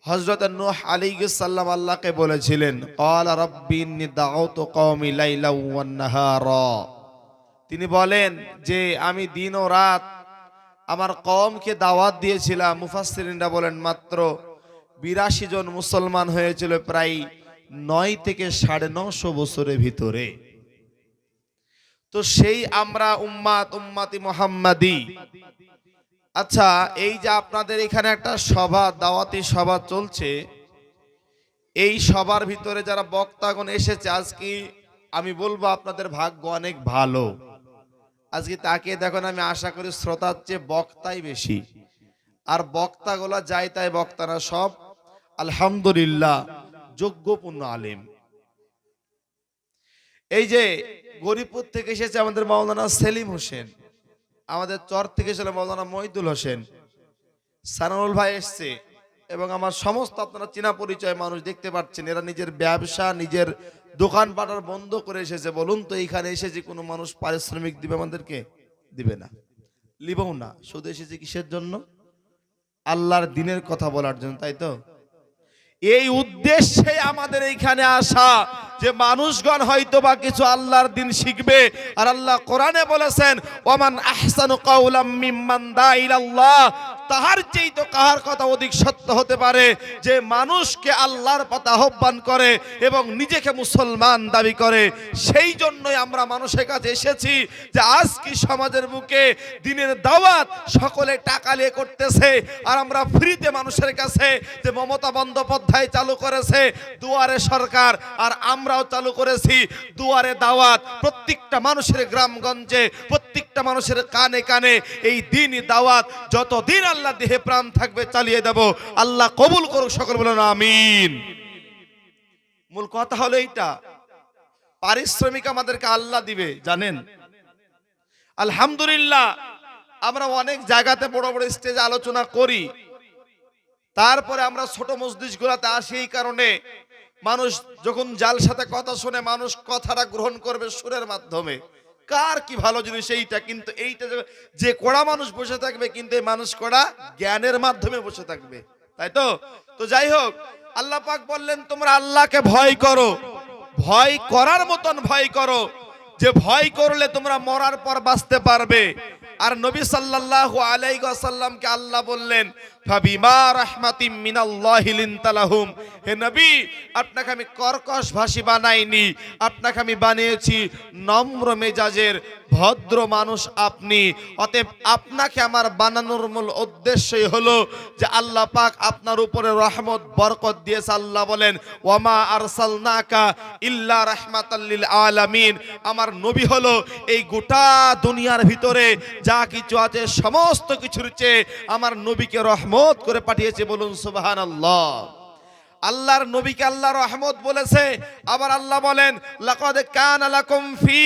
হযরত নূহ আলাইহিস সালাম আল্লাহকে বলেছিলেন, ক্বালা রাব্বি ইন্নী দাউতু কওমি লাইলা ওয়ান নাহারা। তিনি বলেন যে আমি দিন ও রাত আমার কওমকে দাওয়াত দিয়েছিলাম। মুফাসসিরিনরা বলেন মাত্র ৮২ জন মুসলমান হয়েছিল প্রায় ৯ থেকে ৯৫০ বছরের ভিতরে। তো সেই আমরা উম্মতি মুহাম্মাদি। আচ্ছা, এই যে আপনাদের এখানে একটা সভা, দাওয়াতি সভা চলছে, এই সবার ভিতরে যারা বক্তাগণ এসেছে, আজকে আমি বলবো আপনাদের ভাগ্য অনেক ভালো। আজকে তাকিয়ে দেখুন, আমি আশা করি শ্রোতার চেয়ে বক্তাই বেশি। আর বক্তাগুলা যাই তাই বক্তা না, সব আলহামদুলিল্লাহ যোগ্যপূর্ণ আলেম। এই যে গরিপুর থেকে এসেছে আমাদের মাওলানা সেলিম হোসেন, আমাদের চর থেকে এসেছিল মাওলানা মহিদুল হোসেন, সানাউল ভাই এসছে, এবং আমার সমস্ত আপনারা চেনা পরিচয় মানুষ দেখতে পাচ্ছেন। এরা নিজের ব্যবসা, নিজের দোকান পাটার বন্ধ করে এসেছে। বলুন তো, এইখানে এসেছে কোনো মানুষ পারিশ্রমিক দিবে আমাদেরকে? দিবে না, লিবও না। শুধু এসেছে কিসের জন্য? আল্লাহর দিনের কথা বলার জন্য, তাই তো? এই উদ্দেশ্যে আমাদের এইখানে আসা, যে মানুষগণ হয়তো বা কিছু আল্লাহর দিন শিখবে। আর আল্লাহ কোরআনে বলেছেন, ওয়ামান আহসানু কাওলাম মিম্মান দা ইলাল্লাহ, তাহার চেয়ে তো কাহার কথা অধিক সত্য হতে পারে যে মানুষকে আল্লাহর পথে আহ্বান করে এবং নিজেকে মুসলমান দাবি করে। সেই জন্যই আমরা মানুষের কাছে এসেছি যে আজ কি সমাজের বুকে দিনের দাওয়াত সকলে টাকা নিয়ে করতেছে, আর আমরা ফ্রিতে মানুষের কাছে যে মমতা বন্দ্যোপাধ্যায় চালু করেছে দুয়ারে সরকার, আর আমরাও চালু করেছি দুয়ারে দাওয়াত। প্রত্যেকটা মানুষের গ্রামগঞ্জে, প্রত্যেকটা মানুষের কানে কানে এই দিনই দাওয়াত যতদিন আল্লাহ দেহে প্রাণ থাকবে চালিয়ে দেব। আল্লাহ কবুল করুক, সকল বলুন আমিন। মূল কথা হলো এইটা, পারিশ্রমিক আমাদেরকে আল্লাহ দিবে, জানেন? আলহামদুলিল্লাহ আমরা অনেক জায়গাতে বড় বড় স্টেজে আলোচনা করি, তারপরে আমরা ছোট মসজিদগুলোতে আসি। এই কারণে মানুষ যখন জালসাতে কথা শুনে, মানুষ কথাটা গ্রহণ করবে সুরের মাধ্যমে, কার কি ভালো জিনিস এইটা। কিন্তু এইটা যে কড়া মানুষ বসে থাকবে, কিন্তু এই মানুষ কড়া জ্ঞানের মাধ্যমে বসে থাকবে, তাই তো? তো যাই হোক, আল্লাহ পাক বললেন তোমরা আল্লাহকে ভয় করো, ভয় করার মতন ভয় করো, যে ভয় করলে তোমরা মরার পর বাঁচতে পারবে। আর নবী সাল্লাল্লাহু আলাইহি ওয়াসাল্লামকে আল্লাহ বললেন, ফাবিমা রাহমাতিম মিনাল্লাহি লিনতা লাহুম, হে নবী আপনাকে আমি কর্কশ ভাষী বানাইনি, আপনাকে আমি বানিয়েছি নম্র মেজাজের ভদ্র মানুষ আপনি। অতএব আপনাকে আমার বানানোর মূল উদ্দেশ্যই হলো যে আল্লাহ পাক আপনার উপরে রহমত বরকত দিয়েছে। আল্লাহ বলেন, ওয়ামা আরসালনাকা ইল্লা রাহমাতাল লিল আলামিন, আমার নবী হলো এই গোটা দুনিয়ার ভিতরে যা কিছু আছে সমস্ত কিছুর চেয়ে আমার নবীকে রহমত করে পাঠিয়েছে। বলুন সুবহানাল্লাহ। আল্লাহর নবীকে আল্লাহ রহমত বলেছে। আবার আল্লাহ বলেন, লাকাদ কানা লাকুম ফি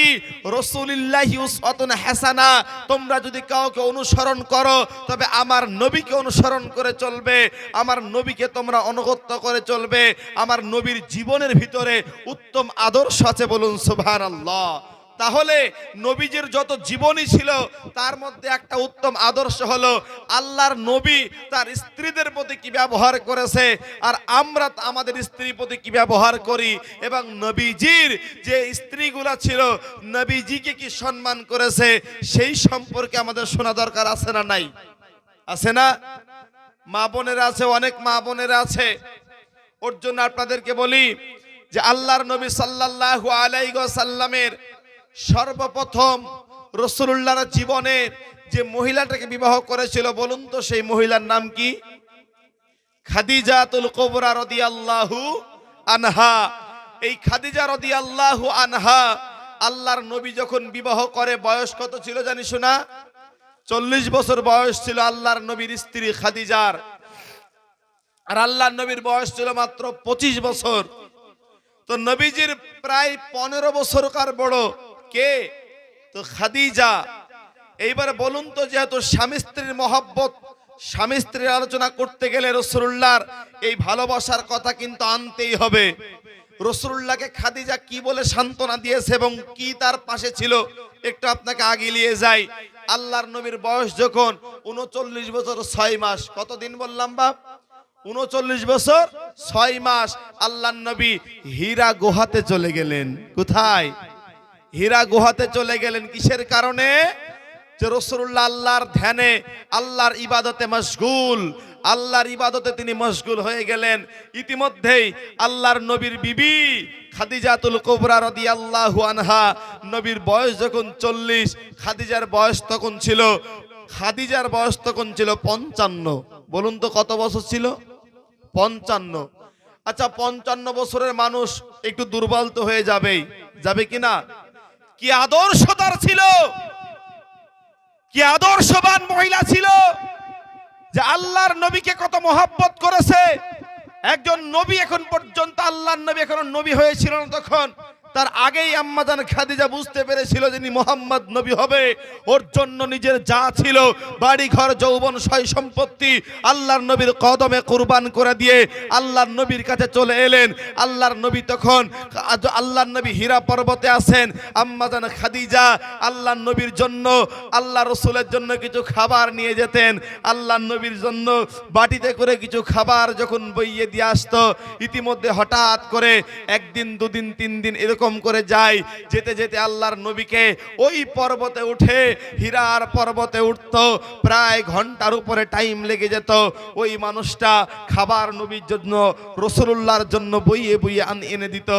রাসূলিল্লাহি উসওয়াতুন হাসানা, তোমরা যদি কাউকে অনুসরণ করো তবে আমার নবীকে অনুসরণ করে চলবে, আমার নবীকে তোমরা অনুগত করে চলবে। আমার নবীর জীবনের ভিতরে উত্তম আদর্শ আছে। বলুন সুবহানাল্লাহ। তাহলে নবীজির যত জীবনী ছিল তার মধ্যে একটা উত্তম আদর্শ হলো আল্লাহর নবী তার স্ত্রীদের প্রতি কি ব্যবহার করেছে, আর আমরা আমাদের স্ত্রীর প্রতি কি ব্যবহার করি, এবং নবীজির যে স্ত্রীগুলা ছিল নবীজিকে কি সম্মান করেছে, সেই সম্পর্কে আমাদের শোনা দরকার আছে না নাই? আছে না? মা বোনেরা আছে, অনেক মা বোনেরা আছে। ওর জন্য আপনাদেরকে বলি যে আল্লাহর নবী সাল্লাল্লাহু আলাইহি ওয়াসাল্লামের সর্বপ্রথম রাসূলুল্লাহর জীবনে যে মহিলাটাকে বিবাহ করেছিল, বলুন তো সেই মহিলার নাম কি? খাদিজাতুল কুবরা রাদিয়াল্লাহু আনহা। এই খাদিজা রাদিয়াল্লাহু আনহা আল্লাহর নবী যখন বিবাহ করে, বয়স কত ছিল জানি শোনা? 40 বছর বয়স ছিল আল্লাহর নবীর স্ত্রী খাদিজার, আর আল্লাহর নবীর বয়স ছিল মাত্র 25 বছর। তো নবীজির প্রায় 15 বছরকার বড় কে? তো খাদিজা। এইবারে বলুন তো, যেহেতু স্বামী স্ত্রীর মহব্বত, স্বামী স্ত্রীর আলোচনা করতে গেলে রাসূলুল্লাহর এই ভালোবাসার কথা কিন্তু আনতেই হবে। রাসূলুল্লাহকে খাদিজা কি বলে সান্ত্বনা দিয়েছে এবং কি তার পাশে ছিল, একটু আপনাকে আগে নিয়ে যাই। আল্লাহর নবীর বয়স যখন 39 বছর 6 মাস, কতদিন বললাম বাপ? 39 বছর 6 মাস আল্লাহর নবী হীরা গুহাতে চলে গেলেন। কোথায়? হীরা গুহাতে চলে গেলেন। কিসের কারণে? যে রাসূলুল্লাহ আল্লাহর ধ্যানে, আল্লাহর ইবাদতে মশগুল, আল্লাহর ইবাদতে তিনি মশগুল হয়ে গেলেন। ইতিমধ্যেই আল্লাহর নবীর বিবি খাদিজাতুল কুবরা রাদিয়াল্লাহু আনহা, নবীর বয়স যখন 40, খাদিজার বয়স তখন ছিল 55। বলুন তো কত বছর ছিল? 55। আচ্ছা, 55 বছরের মানুষ একটু দুর্বল তো হয়ে যাবে কিনা? কি আদর্শতার ছিল, কি আদর্শবান মহিলা ছিল, যে আল্লাহর নবীকে কত মহব্বত করেছে। একজন নবী এখন পর্যন্ত, আল্লাহর নবী এখনো নবী হয়েছিল না, তখন তার আগেই আম্মাজান খাদিজা বুঝতে পেরেছিল যিনি মোহাম্মদ নবী হবে, ওর জন্য নিজের যা ছিল, বাড়ি ঘর যৌবন সয় সম্পত্তি আল্লাহর নবীর কদমে কুরবান করে দিয়ে আল্লাহর নবীর কাছে চলে এলেন। আল্লাহর নবী তখন, আল্লাহর নবী হীরা পর্বতে আছেন, আম্মাজান খাদিজা আল্লাহর নবীর জন্য, আল্লাহ রসুলের জন্য কিছু খাবার নিয়ে যেতেন। আল্লাহর নবীর জন্য বাটিতে করে কিছু খাবার যখন বইয়ে দিয়ে আসতো, ইতিমধ্যে হঠাৎ করে একদিন, দুদিন, 3 দিন এরকম করে যায়। যেতে যেতে আল্লাহর নবীকে ওই পর্বতে উঠে, হীরার পর্বতে উঠতো, প্রায় ঘন্টার উপরে টাইম লেগে যেত। ওই মানুষটা খাবার নবীর জন্য, রাসূলুল্লাহর জন্য বইয়ে বইয়ে এনে দিত।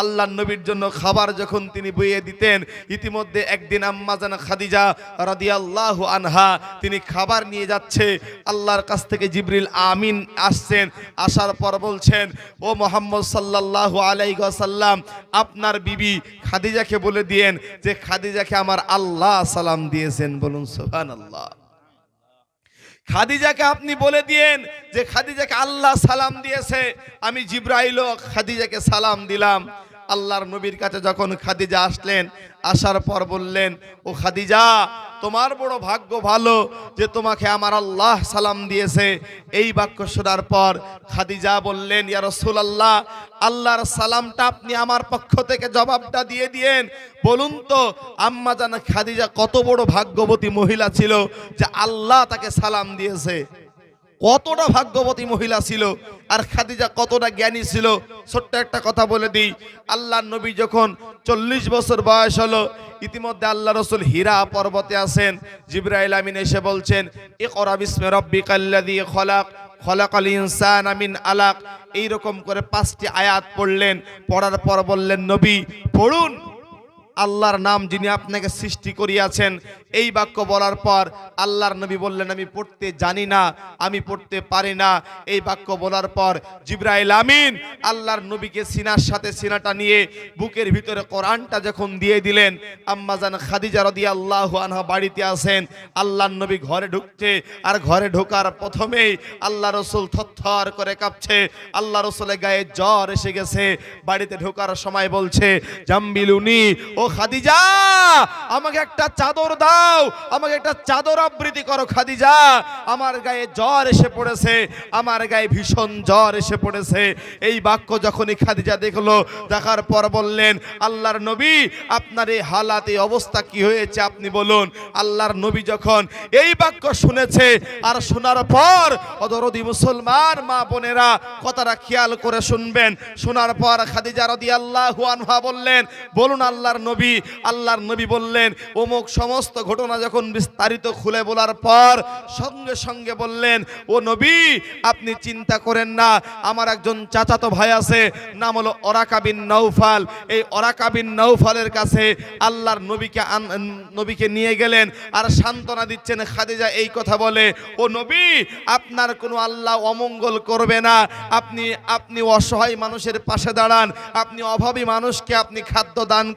আল্লাহর নবীর জন্য খাবার যখন তিনি বইয়ে দিতেন, ইতিমধ্যে একদিন আম্মাজান খাদিজা রাদিয়াল্লাহু আনহা তিনি খাবার নিয়ে যাচ্ছে, আল্লাহর কাছ থেকে জিবরিল আমিন আসছেন। আসার পর বলছেন, ও মুহাম্মদ সাল্লাল্লাহু আলাইহি ওয়াসাল্লাম, আপনার বিবি খাদিজাকে বলে দিয়েন যে খাদিজাকে আমার আল্লাহ সালাম দিয়েছেন। বলুন সুবহানাল্লাহ। খাদিজাকে আপনি বলে দিয়েন যে খাদিজাকে আল্লাহ সালাম দিয়েছে। আমি জিবরাইলও খাদিজাকে সালাম দিলাম। আল্লাহর নবীর কাছে যখন খাদিজা আসলেন, আসার পর বললেন, ও খাদিজা, তোমার বড় ভাগ্য ভালো যে তোমাকে আমার আল্লাহ সালাম দিয়েছে। এই বাক্য শোনার পর খাদিজা বললেন, ইয়া রাসূলুল্লাহ, আল্লাহর সালামটা আপনি আমার পক্ষ থেকে জবাবটা দিয়ে দিয়েন। বলুন তো আম্মাজান খাদিজা কত বড় ভাগ্যবতী মহিলা ছিল যে আল্লাহ তাকে সালাম দিয়েছে। কতটা ভাগ্যবতী মহিলা ছিল, আর খাদিজা কতটা জ্ঞানী ছিল। ছোট্ট একটা কথা বলে দিই, আল্লাহর নবী যখন 40 বছর বয়স হলো, ইতিমধ্যে আল্লাহ রাসূল হীরা পর্বতে আছেন। জিবরাইল আমিন এসে বলছেন, ইকরা বিসমি রাব্বিকাল্লাযী খলাক, খলাকাল ইনসানা মিন আলাক। এইরকম করে 5টি আয়াত পড়লেন। পড়ার পর বললেন, নবী পড়ুন, আল্লাহর নাম যিনি আপনাকে সৃষ্টি করিয়াছেন। এই বাক্য বলার পর আল্লাহর নবী বললেন, আমি পড়তে জানি না, আমি পড়তে পারি না। এই বাক্য বলার পর জিবরাইল আমিন আল্লাহর নবীকে সিনার সাথে সিনাটা নিয়ে বুকের ভিতরে কোরআনটা যখন দিয়ে দিলেন, আম্মাজান খাদিজা রাদিয়াল্লাহু আনহা বাড়িতে আছেন। আল্লাহর নবী ঘরে ঢুকছে, আর ঘরে ঢোকার প্রথমেই আল্লাহ রসুল থরথর করে কাঁপছে। আল্লাহ রসুলের গায়ে জ্বর এসে গেছে। বাড়িতে ঢোকার সময় বলছে, জাম্বিলুনি, ও খাদিজা, আমাকে একটা চাদর দাও, আমাকে একটা চাদর আবৃত্তি করো খাদিজা, আমার গায়ে জ্বর এসে পড়েছে, আমার গায়ে ভীষণ জ্বর এসে পড়েছে। এই বাক্য যখনই খাদিজা দেখলো, দেখার পর বললেন, আল্লাহর নবী, আপনার এই হালাত, এই অবস্থা কি হয়েছে আপনি বলুন। আল্লাহর নবী যখন এই বাক্য শুনেছে, আর শোনার পর অদরদি মুসলমান মা বোনেরা কথাটা খেয়াল করে শুনবেন। শোনার পর খাদিজা রাদিয়াল্লাহু আনহা বললেন, বলুন আল্লাহর নবী। আল্লাহর নবী বললেন, অমুক সমস্ত ঘটনা যখন বিস্তারিত খুলে বলার পর সঙ্গে সঙ্গে বললেন, ও নবী, আপনি চিন্তা করেন না, আমার একজন চাচাতো ভাই আছে, নাম হলো ওরাকা বিন নওফাল। এই ওরাকা বিন নওফালের কাছে আল্লাহর নবীকে নিয়ে গেলেন, আর সান্ত্বনা দিচ্ছেন। খাদিজা এই কথা বলে, ও নবী, আপনার কোনো আল্লাহ অমঙ্গল করবে না, আপনি অসহায় মানুষের পাশে দাঁড়ান, আপনি অভাবী মানুষকে আপনি খাদ্য দান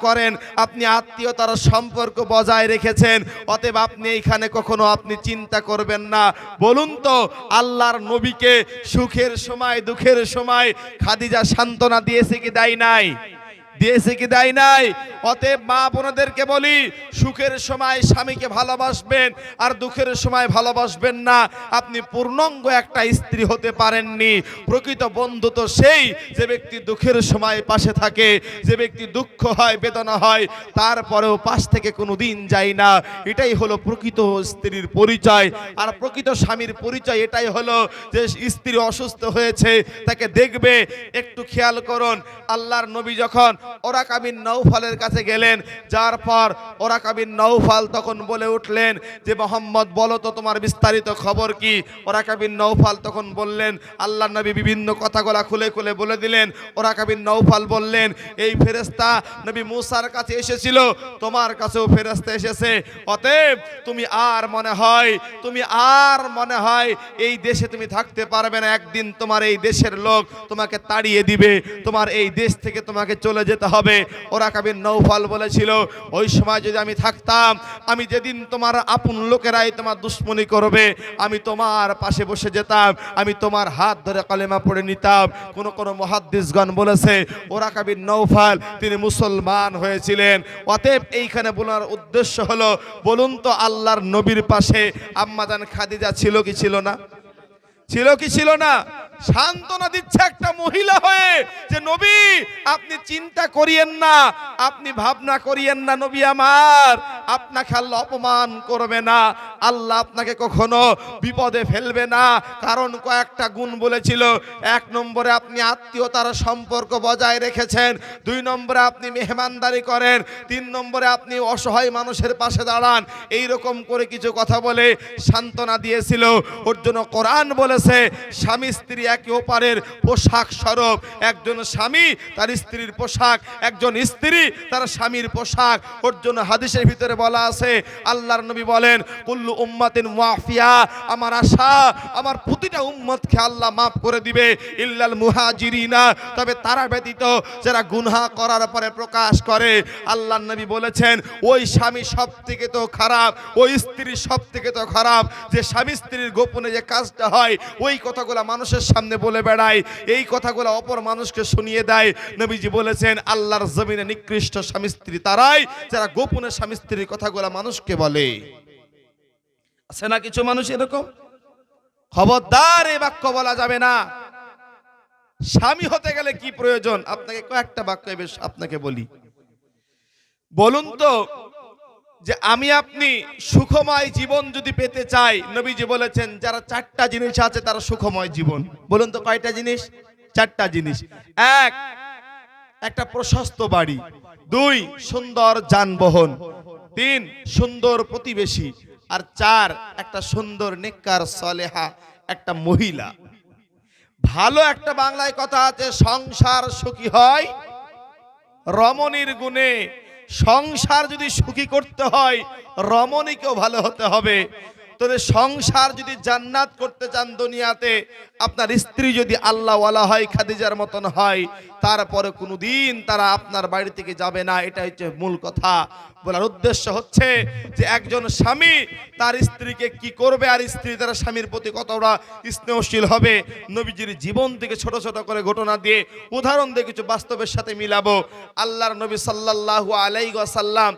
করেন, আপনি আত্মীয়তার সম্পর্ক বজায় রেখেছেন, অতএব আপনি এইখানে কখনো আপনি চিন্তা করবেন না। বলুন তো আল্লাহর নবীকে সুখের সময় দুঃখের সময় খাদিজা সান্ত্বনা দিয়েছে কি দেয় নাই? দিয়েছে কি দেয় নাই? অতএব মা বোনদেরকে বলি, সুখের সময় স্বামীকে ভালোবাসবেন আর দুঃখের সময় ভালোবাসবেন না। আপনি পূর্ণাঙ্গ একটা স্ত্রী হতে পারেননি। প্রকৃত বন্ধু তো সেই যে ব্যক্তি দুঃখের সময় পাশে থাকে, যে ব্যক্তি দুঃখ হয়, বেদনা হয়, তারপরেও পাশ থেকে কোনো দিন যায় না। এটাই হলো প্রকৃত স্ত্রীর পরিচয়। আর প্রকৃত স্বামীর পরিচয় এটাই হলো যে স্ত্রী অসুস্থ হয়েছে, তাকে দেখবে। একটু খেয়াল করুন, আল্লাহর নবী যখন ওরাকা বিন নওফালের কাছে গেলেন, যার পর ওরাকা বিন নওফাল তখন বলে উঠলেন যে মোহাম্মদ বলো তো তোমার বিস্তারিত খবর কি? ওরাকা বিন নওফাল তখন বললেন, আল্লাহর নবী বিভিন্ন কথাগুলা খুলে খুলে বলে দিলেন। ওরাকা বিন নওফাল বললেন, এই ফেরেশতা নবী মুসার কাছে এসেছিল, তোমার কাছেও ফেরেশতা এসেছে। অতএব তুমি আর মনে হয় এই দেশে তুমি থাকতে পারবে না। একদিন তোমার এই দেশের লোক তোমাকে তাড়িয়ে দিবে, তোমার এই দেশ থেকে তোমাকে চলে যেতে হবে। ওরাকা বিন নওফাল বলেছিল, ওই সময় যদি আমি থাকতাম, আমি যেদিন তোমার আপন লোকেরাই তোমার দুশ্মনী করবে, আমি তোমার পাশে বসে যেতাম, আমি তোমার হাত ধরে কালেমা পড়ে নিতাম। কোন মুহাদ্দিসগণ বলেছে ওরাকা বিন নওফাল তিনি মুসলমান হয়েছিলেন। অতএব এইখানে বলার উদ্দেশ্য হলো, বলুন তো আল্লাহর নবীর পাশে আম্মাজান খাদিজা ছিল কি ছিল না? ছিল কি ছিল না? সান্ত্বনা দিচ্ছে একটা মহিলা হয়ে যে নবী আপনি চিন্তা করিয়েন না, আপনি ভাবনা করিয়েন না, নবী আমার আপনাকে আল্লাহ অপমান করবে না, আল্লাহ আপনাকে কখনো বিপদে ফেলবে না। কারণ কয়েকটা গুণ বলেছিল। 1 নম্বরে আপনি আত্মীয়তার সম্পর্ক বজায় রেখেছেন, 2 নম্বরে আপনি মেহমানদারি করেন, 3 নম্বরে আপনি অসহায় মানুষের পাশে দাঁড়ান। এই রকম করে কিছু কথা বলে সান্ত্বনা দিয়েছিল। ওর জন্য কোরআন বলেছে স্বামী স্ত্রী একে অপরের পোশাক স্বরূপ। একজন স্বামী তার স্ত্রীর পোশাক, একজন স্ত্রী তার স্বামীর পোশাক। ওর জন্য হাদিসের ভিতরে বলা আছে, আল্লাহর নবী বলেন কুল্লু উম্মাতিন ওয়াফিয়া, আমার আশা আমার প্রতিটা উম্মতকে আল্লাহ মাফ করে দিবে, ইল্লাল মুহাজিরিনা, তবে তারা ব্যতীত যারা গুনাহ করার পরে প্রকাশ করে। আল্লাহর নবী বলেছেন ওই স্বামী সব থেকে তো খারাপ, ওই স্ত্রী সব থেকে তো খারাপ যে স্বামী স্ত্রীর গোপনে যে কাজটা হয় ওই কথাগুলো মানুষের সামনে বলে বেড়ায়, এই কথাগুলো অপর মানুষকে শুনিয়ে দেয়। নবীজি বলেছেন আল্লাহর জমিনে নিকৃষ্ট স্বামী স্ত্রী তারাই যারা গোপনে স্বামী স্ত্রীর কথাগুলো মানুষকে বলে। আছে না কিছু মানুষ এরকম? খবরদার এই বাক্য বলা যাবে না। স্বামী হতে গেলে কি প্রয়োজন? আপনাকে কয়েকটা বাক্য বেশ আপনাকে বলি। বলুন তো যে আমি আপনি সুখময় জীবন যদি পেতে চাই, নবীজি বলেছেন যারা 4টা জিনিস আছে তারা সুখময় জীবন। বলুন তো কয়টা জিনিস? 4টা জিনিস। 1, একটা প্রশস্ত বাড়ি, 2, সুন্দর যানবাহন, 3, সুন্দর প্রতিবেশী, আর 4, একটা সুন্দর নেককার সালেহা একটা মহিলা। ভালো একটা বাংলায় কথা আছে, সংসার সুখী হয় রমণীর গুণে। সংসার যদি সুখী করতে হয় রমণীকেও ভালো হতে হবে। তবে সংসার যদি জান্নাত করতে চান দুনিয়াতে, আপনার স্ত্রী যদি আল্লাহওয়ালা হয়, খাদিজার মতন হয়, তারপরে কোনোদিন তারা আপনার বাড়ি থেকে যাবে না। এটা হচ্ছে মূল কথা। বলার উদ্দেশ্য হচ্ছে যে একজন স্বামী তার স্ত্রীকে কি করবে আর স্ত্রী তার স্বামীর প্রতি কতটা স্নেহশীল হবে। নবীজির জীবন থেকে ছোট ছোট করে ঘটনা দিয়ে উদাহরণ দিয়ে কিছু বাস্তবের সাথে মিলাবো। আল্লাহর নবী সাল্লাল্লাহু আলাইহি ওয়াসাল্লাম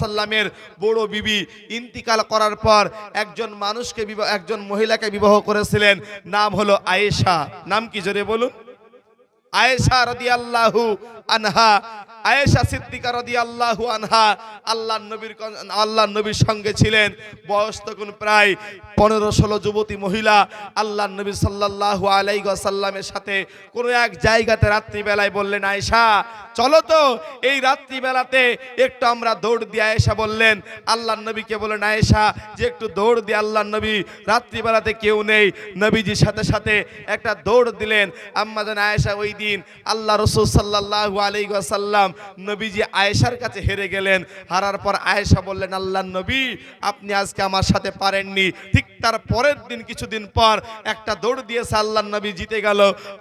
সাল্লামের বড় বিবি ইন্তিকাল করার পর একজন মহিলাকে বিবাহ করেছিলেন, নাম হলো আয়েশা। নাম কি জোরে বলুন? আয়েশা রাদিয়াল্লাহু আনহা, আয়েশা সিদ্দিকা রাদিয়াল্লাহু আনহা আল্লাহর নবীর সঙ্গে ছিলেন। বয়স তখন প্রায় 15-16 যুবতী মহিলা আল্লাহর নবী সাল্লাল্লাহু আলাইহি ওয়াসাল্লামের সাথে কোনো এক জায়গাতে রাত্রিবেলায় বললেন, আয়েশা চলো তো এই রাত্রিবেলাতে একটু আমরা দৌড় দিই। আয়েশা বললেন, আল্লাহর নবীকে বলেন আয়েশা যে একটু দৌড় দিয়ে। আল্লাহর নবী রাত্রিবেলাতে কেউ নেই, নবীজির সাথে সাথে একটা দৌড় দিলেন। আম্মা জান আয়েশা ওই দিন আল্লাহ রাসূল সাল্লাল্লাহু সাল্লাল্লাহু আলাইহি ওয়াসাল্লাম নবীজি আয়েশার কাছে হেরে গেলেন। হারার পর আয়েশা বললেন, আল্লাহর নবী আপনি আজকে আমার সাথে পারেননি। ঠিক তার পরের দিন কিছুদিন পর একটা দৌড় দিয়েছে, আল্লাহর নবী জিতে গেল,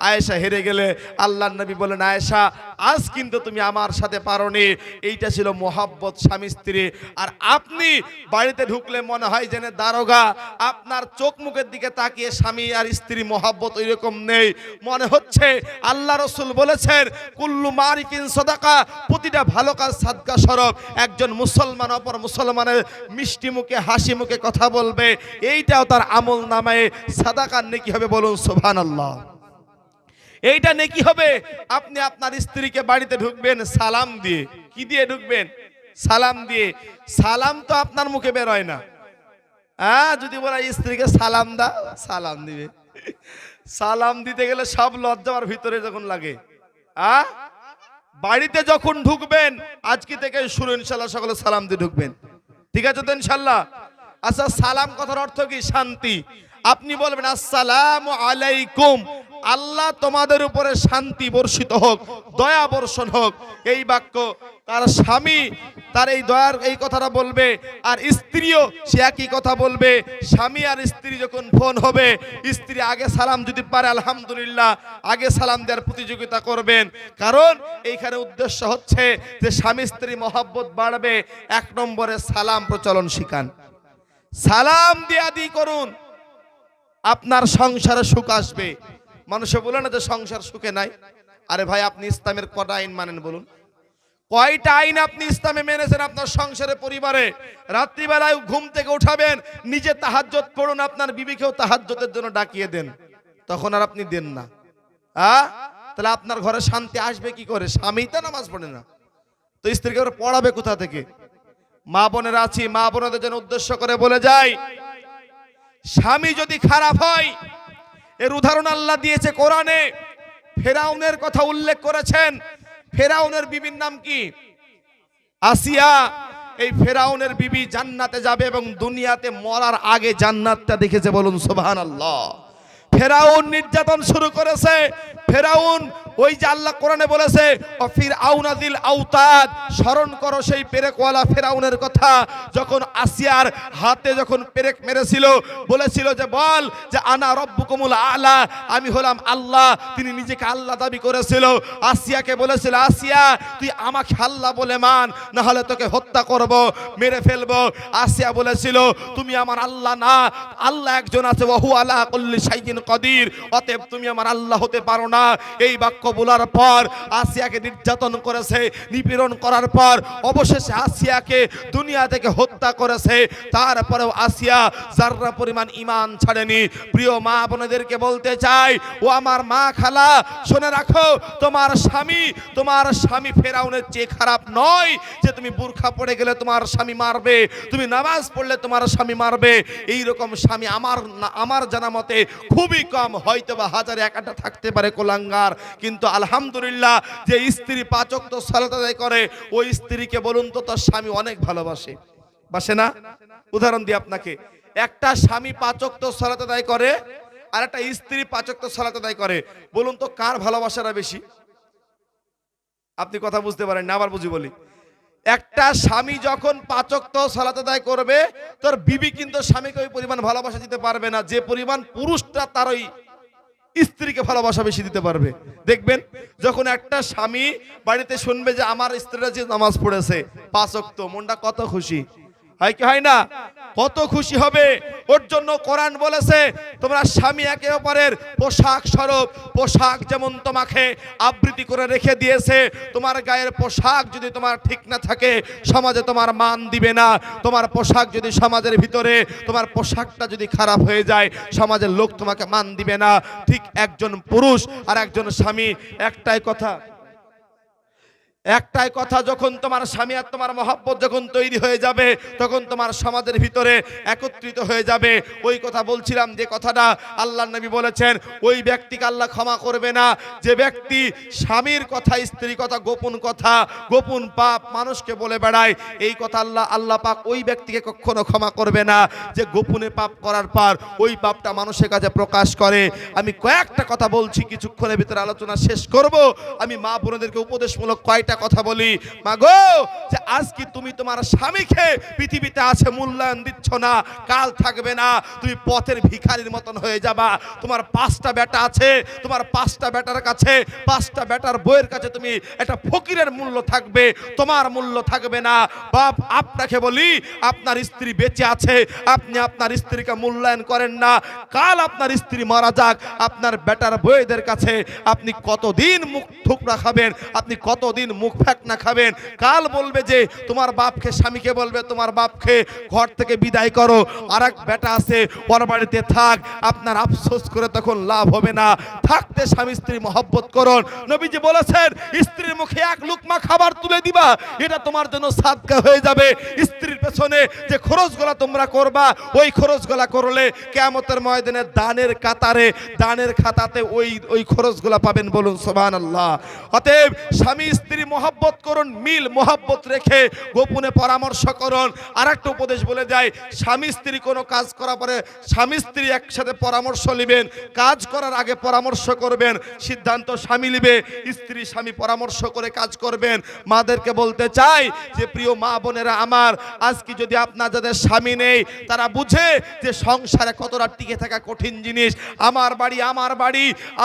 আয়েশা হেরে গেলে আল্লাহর নবী বলেন, আয়েশা আজ কিন্তু তুমি আমার সাথে পারোনি। এইটা ছিল মোহাব্বত স্বামী স্ত্রী। আর আপনি বাড়িতে ঢুকলে মনে হয় যেন দারোগা, আপনার চোখ মুখের দিকে তাকিয়ে স্বামী আর স্ত্রী মোহাব্বত ওইরকম নেই, মনে হচ্ছে আল্লাহ রাসূল বলেছেন কুল্লু মারিফিন সাদাকা, প্রতিটা ভালো কাজ সাদকা স্বরূপ। একজন মুসলমান অপর মুসলমানের মিষ্টি মুখে হাসি মুখে কথা বলবে, এইটাও তার আমল নামায় সাদাকার নেকি হবে, বলুন সুবহানাল্লাহ। এইটা নেকি হবে। আপনি আপনার স্ত্রীকে বাড়িতে ঢুকবেন সালাম দিয়ে। কি দিয়ে ঢুকবেন? সালাম দিয়ে। সালাম তো আপনার মুখে বের হয় না। যদি বলা স্ত্রীকে সালাম দাও, সালাম দিবে। সালাম দিতে গেলে সব লজ্জা আমার ভিতরে যখন লাগে। বাড়িতে যখন ঢুকবেন আজকে থেকে শুরু, ইনশাল্লাহ সকলে সালাম দিয়ে ঢুকবেন, ঠিক আছে তো ইনশাল্লাহ? আচ্ছা, সালাম কথার অর্থ কি? শান্তি। আপনি বলবেন আসসালামু আলাইকুম, আল্লাহ তোমাদের উপরে শান্তি বর্ষিত হোক, দয়া বর্ষণ হোক। এই বাক্য তার স্বামী তার এই দয়ার এই কথাটা বলবে, আর স্ত্রীও সে একই কথা বলবে। স্বামী আর স্ত্রী যখন ফোন হবে, স্ত্রী আগে সালাম যদি পারে আলহামদুলিল্লাহ, আগে সালাম দেওয়ার প্রতিযোগিতা করবেন। কারণ এইখানে উদ্দেশ্য হচ্ছে যে স্বামী স্ত্রী মহব্বত বাড়বে। এক নম্বরে সালাম প্রচলন শিখান, সালাম দিয়া দি করুন, আপনার সংসারে সুখ আসবে। মানুষে বলে না যে সংসার সুখে নাই। আরে ভাই, আপনি ইসলামের কটা আইন মানেন বলুন? কয়টা আইন আপনি ইসলামে মেনেছেন আপনার সংসারে পরিবারে? রাত্রিবেলায় ঘুম থেকে উঠাবেন, নিজে তাহাজ্জুদ পড়ুন, আপনার বিবিকেও তাহাজ্জুদের জন্য ডাকিয়ে দেন, তখন আর আপনি দেন না। তাহলে আপনার ঘরে শান্তি আসবে কি করে? স্বামী তো নামাজ পড়ে না, তো স্ত্রীকে পড়াবে কোথা থেকে? মা বোনেরা আছি, মা বোনদের জন্য উদ্দেশ্য করে বলে যাই, স্বামী যদি খারাপ হয়, এর উদাহরণ আল্লাহ দিয়েছে কোরআনে। ফেরাউনের কথা উল্লেখ করেছেন। ফেরাউনের বিবির নাম কি? আসিয়া। এই ফেরাউনের বিবি জান্নাতে যাবে এবং দুনিয়াতে মরার আগে জান্নাতটা দেখেছে, বলুন সুবহানাল্লাহ। ফেরাউন নির্যাতন শুরু করেছে। ফেরাউন, ওই যে আল্লাহ কোরআনে বলেছে ফিরআউন যিল আওতাদ, স্মরণ করো সেই পেরেকওয়ালা ফেরাউনের কথা। যখন আসিয়ার হাতে যখন পেরেক মেরেছিল, বলেছিল যে বল যে আনা রব্বুকুমুল আলা, আমি হলাম আল্লাহ। তিনি নিজেকে আল্লাহ দাবি করেছিল। আসিয়াকে বলেছিল, আসিয়া তুই আমাকে আল্লাহ বলে মান, না হলে তোকে হত্যা করব, মেরে ফেলবো। আসিয়া বলেছিল তুমি আমার আল্লাহ না, আল্লাহ একজন আছে, ওয়া হুয়া আলা কুল্লি শাইইন কাদির, অতএব তুমি আমার আল্লাহ হতে পারো না। এই বাক্য বলার পর আসিয়াকে নির্যাতন করেছে, নিপীড়ন করার পর অবশেষে আসিয়াকে দুনিয়া থেকে হত্যা করেছে। তারপরেও আসিয়া যাররা পরিমাণ ঈমান ছাড়েনি। প্রিয় মা বোনেদেরকে বলতে চাই, ও আমার মা খালা, শুনে রাখো, তোমার স্বামী ফেরাউনের চেয়ে খারাপ নয় যে তুমি বুরখা পড়ে গেলে তোমার স্বামী মারবে, তুমি নামাজ পড়লে তোমার স্বামী মারবে। এইরকম স্বামী আমার জানা মতে খুবই কম, হয়তো বা হাজারে একটা থাকতে পারে কোলাঙ্গার। কিন্তু আলহামদুলিল্লাহ, যে স্ত্রী ৫ ওয়াক্ত সালাত আদায় করে, ওই স্ত্রীকে বলুন তো তার স্বামী অনেক ভালোবাসে, বাসে না? উদাহরণ দিই আপনাকে, একটা স্বামী ৫ ওয়াক্ত সালাত আদায় করে আর একটা স্ত্রী ৫ ওয়াক্ত সালাত আদায় করে, বলুন তো কার ভালোবাসাটা বেশি? আপনি কথা বুঝতে পারেন না, আবার বুঝি বলি। একটা স্বামী যখন ৫ ওয়াক্ত সালাত আদায় করবে, তোর বিবি কিন্তু স্বামীকে ওই পরিমাণ ভালোবাসা দিতে পারবে না যে পরিমাণ পুরুষটা তার ওই স্ত্রীকে ভালোবাসা বেশি দিতে পারবে। দেখবেন যখন একটা স্বামী বাড়িতে শুনবে যে আমার স্ত্রীরা যে নামাজ পড়েছে ৫ ওয়াক্ত, মনটা কত খুশি হয় কি হয় না? কত খুশি হবে। ওর জন্য কোরআন বলেছে তোমরা স্বামী একে অপরের পোশাক স্বরূপ। পোশাক যেমন তোমাকে আবৃত্তি করে রেখে দিয়েছে, তোমার গায়ের পোশাক যদি তোমার ঠিক না থাকে, সমাজে তোমার মান দিবে না। তোমার পোশাক যদি সমাজের ভিতরে, তোমার পোশাকটা যদি খারাপ হয়ে যায়, সমাজের লোক তোমাকে মান দিবে না। ঠিক একজন পুরুষ আর একজন স্বামী একটাই কথা, একটাই কথা, যখন তোমার স্বামী আর তোমার মহব্বত যখন তৈরি হয়ে যাবে, তখন তোমার সমাজের ভিতরে একত্রিত হয়ে যাবে। ওই কথা বলছিলাম, যে কথাটা আল্লাহর নবী বলেছেন, ওই ব্যক্তিকে আল্লাহ ক্ষমা করবে না যে ব্যক্তি স্বামীর কথা, স্ত্রীর কথা, গোপন পাপ মানুষকে বলে বেড়ায়। এই কথা আল্লাহ পাক ওই ব্যক্তিকে কখনো ক্ষমা করবে না যে গোপনে পাপ করার পর ওই পাপটা মানুষের কাছে প্রকাশ করে। আমি কয়েকটা কথা বলছি, কিছুক্ষণের ভিতরে আলোচনা শেষ করব। আমি মা বোনদেরকে উপদেশমূলক কয়টা কথা বলি। মাগো, যে আজ কি তুমি তোমার স্বামীকে পৃথিবীতে আছে মূল্যায়ন দিচ্ছ না, কাল থাকবে না, তুমি পথের ভিখারির মতন হয়ে যাবা। তোমার 5টা বেটা আছে, তোমার 5টা বেটার কাছে, 5টা বেটার বইয়ের কাছে তুমি একটা ফকিরের মূল্য থাকবে, তোমার মূল্য থাকবে না। বাপ, আপনাকে বলি, আপনার স্ত্রী বেঁচে আছে, আপনি আপনার স্ত্রীকে মূল্যায়ন করেন না, কাল আপনার স্ত্রী মারা যাক, আপনার বেটার বইয়েদের কাছে আপনি কতদিন মুখ থুকরা খাবেন, আপনি কতদিন মুখ ফেকনা খাবেন। কাল বলবে যে তোমার বাপকে, স্বামীকে বলবে তোমার বাপকে ঘর থেকে বিদায় করো, আর এক বেটা আছে ওর বাড়িতে থাক, আপনার আফসোস করে তখন লাভ হবে না। থাকতে স্বামী স্ত্রী মহব্বত করুন। নবীজি বলেছেন, স্ত্রীর মুখে এক লুকমা খাবার তুলে দিবা, এটা তোমার জন্য সাদকা হয়ে যাবে। স্ত্রীর পেছনে যে খরচগুলা তোমরা করবা, ওই খরচগুলা করলে কিয়ামতের ময়দানে দানের কাতারে, দানের খাতাতে ওই খরচগুলা পাবেন। বলুন সুবহানাল্লাহ। অতএব স্বামী স্ত্রী মহব্বত করুন, মিল মহব্বত রেখে গোপনে পরামর্শ করুন। আর একটা উপদেশ বলে যায়, স্বামী স্ত্রী কোনো কাজ করার পরে স্বামী স্ত্রী একসাথে পরামর্শ নেবেন, কাজ করার আগে পরামর্শ করবেন, সিদ্ধান্ত স্বামী নেবে, স্ত্রী স্বামী পরামর্শ করে কাজ করবেন। মাদেরকে বলতে চাই যে প্রিয় মা বোনেরা আমার, আজকে যদি আপনার যাদের স্বামী নেই, তারা বুঝে যে সংসারে কতটা টিকে থাকা কঠিন জিনিস। আমার বাড়ি,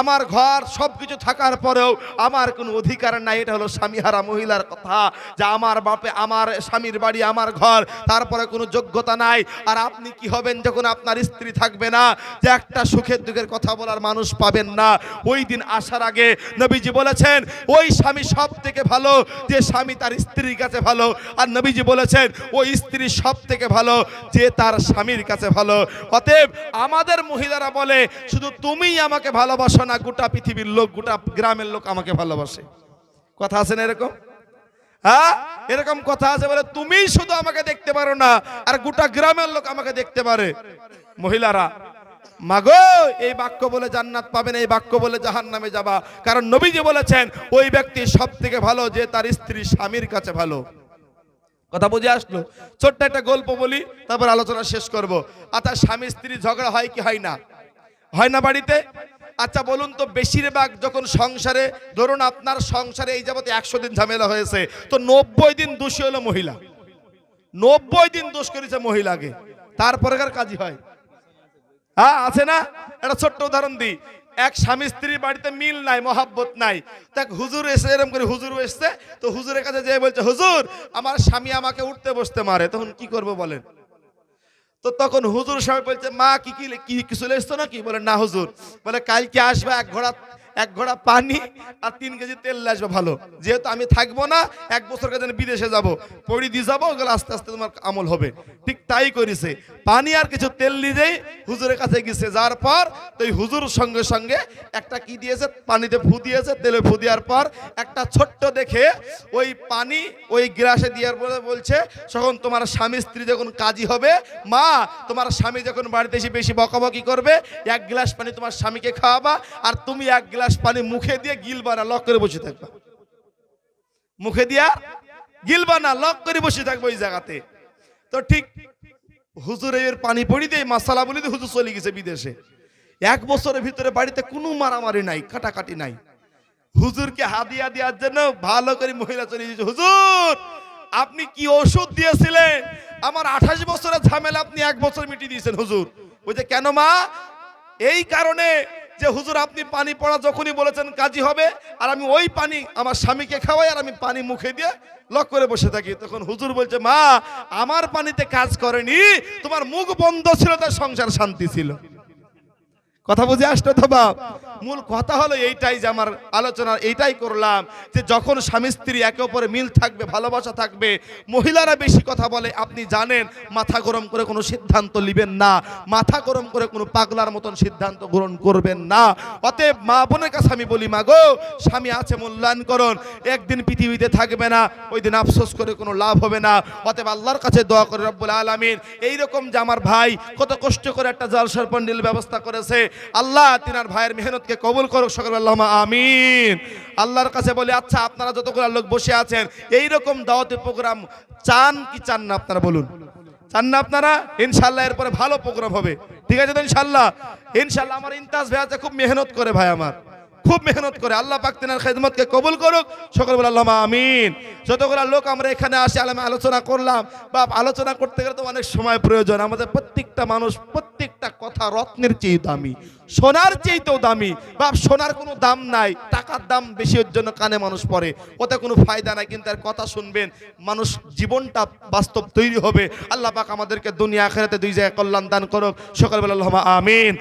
আমার ঘর সবকিছু থাকার পরেও আমার কোনো অধিকার নাই, এটা হলো স্বামীহারা মহিলার কথা। যে আমার বাপে, আমার স্বামীর বাড়ি, আমার ঘর, তারপরে কোনো যোগ্যতা নাই। আর আপনি কি হবেন যখন আপনার স্ত্রী থাকবে না, যে একটা সুখের দুঃখের কথা বলার মানুষ পাবেন না। ওই দিন আসার আগে নবীজি বলেছেন, ওই স্বামী সব থেকে ভালো যে স্বামী তার স্ত্রীর কাছে ভালো। আর নবীজি বলেছেন, ওই স্ত্রী সব থেকে ভালো যে তার স্বামীর কাছে ভালো। অতএব আমাদের মহিলারা বলে, শুধু তুমিই আমাকে ভালোবাসো না, গোটা পৃথিবীর লোক, গোটা গ্রামের লোক আমাকে ভালোবাসে। কথা আছে না এরকম? হ্যাঁ, এরকম কথা আছে, বলে তুমিই শুধু আমাকে দেখতে পারো না, আর গোটা গ্রামের লোক আমাকে দেখতে পারে। মহিলারা, মাগো, এই বাক্য বলে জান্নাত পাবেন, এই বাক্য বলে জাহান্নামে যাবা। কারণ নবীজি বলেছেন, ওই ব্যক্তি সব থেকে ভালো যে তার স্ত্রী স্বামীর কাছে ভালো। কথা বুঝে আসলো? ছোট্ট একটা গল্প বলি, তারপর আলোচনা শেষ করব। আচ্ছা, স্বামী স্ত্রী ঝগড়া হয় কি হয় না? হয় না বাড়িতে? আচ্ছা বলুন তো, বেশিরভাগ যখন সংসারে, ধরুন আপনার সংসারে এই যাবত 100 দিন ঝামেলা হয়েছে, তো 90 দিন দোষী হলো মহিলা। 90 দিন দোষ করেছে মহিলাকে, তারপরে কাজই হয়। হ্যাঁ, আছে না? একটা ছোট্ট উদাহরণ দিই। এক স্বামী স্ত্রীর বাড়িতে মিল নাই, মহাব্বত নাই। তাক হুজুর এসে, এরকম করে হুজুর এসছে, তো হুজুরের কাছে যেয়ে বলছে, হুজুর আমার স্বামী আমাকে উঠতে বসতে মারে, তখন কি করবো বলেন? তো তখন হুজুর সাহেব বলছে, মা কি কিছু এসছো নাকি? বলে না হুজুর। বলে কালকে আসবে এক ঘোড়া পানি আর 3 কেজি তেল আসবে ভালো, যেহেতু আমি থাকবো না, 1 বছর কাছে বিদেশে যাবো, পড়ি দিয়ে যাবো, ওগুলো আস্তে আস্তে তোমার আমল হবে। ঠিক তাই করেছে, পানি আর কিছু তেল নিজেই হুজুরের কাছে গেছে। যার পর তো হুজুর সঙ্গে সঙ্গে একটা কি দিয়েছে, পানিতে ফু দিয়েছে, তেলে ফু দেওয়ার পর একটা ছোট্ট দেখে ওই পানি ওই গ্লাসে দেওয়ার পরে বলছে, যখন তোমার স্বামী স্ত্রী যখন কাজী হবে, মা তোমার স্বামী যখন বাড়িতে এসে বেশি বকাবকি করবে, 1 গ্লাস পানি তোমার স্বামীকে খাওয়াবা, আর তুমি 1 গ্লাস পানি মুখে দিয়ে গিলবা না, লক করে বসে থাকবা। মুখে দিয়া গিলবা না, লক করে বসে থাকবো ওই জায়গাতে। তো ঠিক হুজুরের পানি পড়ি দিয়ে মাসালা বলি দিয়ে হুজুর চলে গেছে বিদেশে। 1 বছরের ভিতরে বাড়িতে কোনো মারামারি নাই, কাটাকাটি নাই। হুজুরকে হাদিয়া দেওয়ার জন্য ভালো করে মহিলা চলে গেছে, হুজুর আপনি কি ওষুধ দিয়েছিলেন? আমার 28 বছরের ঝামেলা আপনি 1 বছর মিটিয়ে দিয়েছেন হুজুর। বলছে কেন মা? এই কারণে যে হুজুর আপনি পানি পড়া যখনই বলেছেন কাজী হবে, আর আমি ওই পানি আমার স্বামীকে খাওয়াই, আর আমি পানি মুখে দিয়ে লক করে বসে থাকি। তখন হুজুর বলছে, মা আমার পানিতে কাজ করেনি, তোমার মুখ বন্ধ ছিল, তার সংসার শান্তি ছিল। কথা বুঝে আসলো তো বাপ? মূল কথা হলো এইটাই, যে আমার আলোচনা এইটাই করলাম, যে যখন স্বামী স্ত্রী একে অপরে মিল থাকবে, ভালোবাসা থাকবে, মহিলারা বেশি কথা বলে আপনি জানেন, মাথা গরম করে কোনো সিদ্ধান্ত নেবেন না, মাথা গরম করে কোনো পাগলার মতন সিদ্ধান্ত গ্রহণ করবেন না। অতএব মা বোনের কাছে আমি বলি, মা গো, স্বামী আছে মূল্যায়ন করুন, একদিন পৃথিবীতে থাকবে না, ওই দিন আফসোস করে কোনো লাভ হবে না। অতএব আল্লাহর কাছে দোয়া করে রব্বুল আলামিন এইরকম যে আমার ভাই কত কষ্ট করে একটা জলসার প্যান্ডেল ব্যবস্থা করেছে, আল্লাহ তিনার ভাইয়ের মেহনতকে কবুল করুক, সকলে আল্লাহুম্মা আমিন। আল্লাহর কাছে বলি, আচ্ছা আপনারা যতগুলো লোক বসে আছেন, এইরকম দাওয়াতি প্রোগ্রাম চান কি চান না? আপনারা বলুন, চান না আপনারা? ইনশাআল্লাহ এরপরে ভালো প্রোগ্রাম হবে, ঠিক আছে তো? ইনশাআল্লাহ, ইনশাআল্লাহ। আমার ইন্তাজ ভাই আছে, খুব মেহনত করে ভাই, আমার খুব মেহনত করে, আল্লাহ পাক তিনার খেদমতকে কবুল করুক, সকলে বলে আল্লাহুম্মা আমিন। যতগুলো লোক আমরা এখানে আসি, আলোচনা করলাম, বা আলোচনা করতে গেলে তো অনেক সময় প্রয়োজন। আমাদের প্রত্যেকটা মানুষ, প্রত্যেকটা কথা রত্নের চেয়ে দামি, সোনার চেয়েতেও দামি। বাপ, সোনার কোনো দাম নাই, টাকার দাম বেশি, ওর জন্য কানে মানুষ পড়ে, ওতে কোনো ফায়দা নাই। কিন্তু আর কথা শুনবেন, মানুষ জীবনটা বাস্তব তৈরি হবে। আল্লাহ পাক আমাদেরকে দুনিয়া আখিরাতে দুই জায়গায় কল্যাণ দান করুক, সকলে বলে আল্লাহুম্মা আমিন।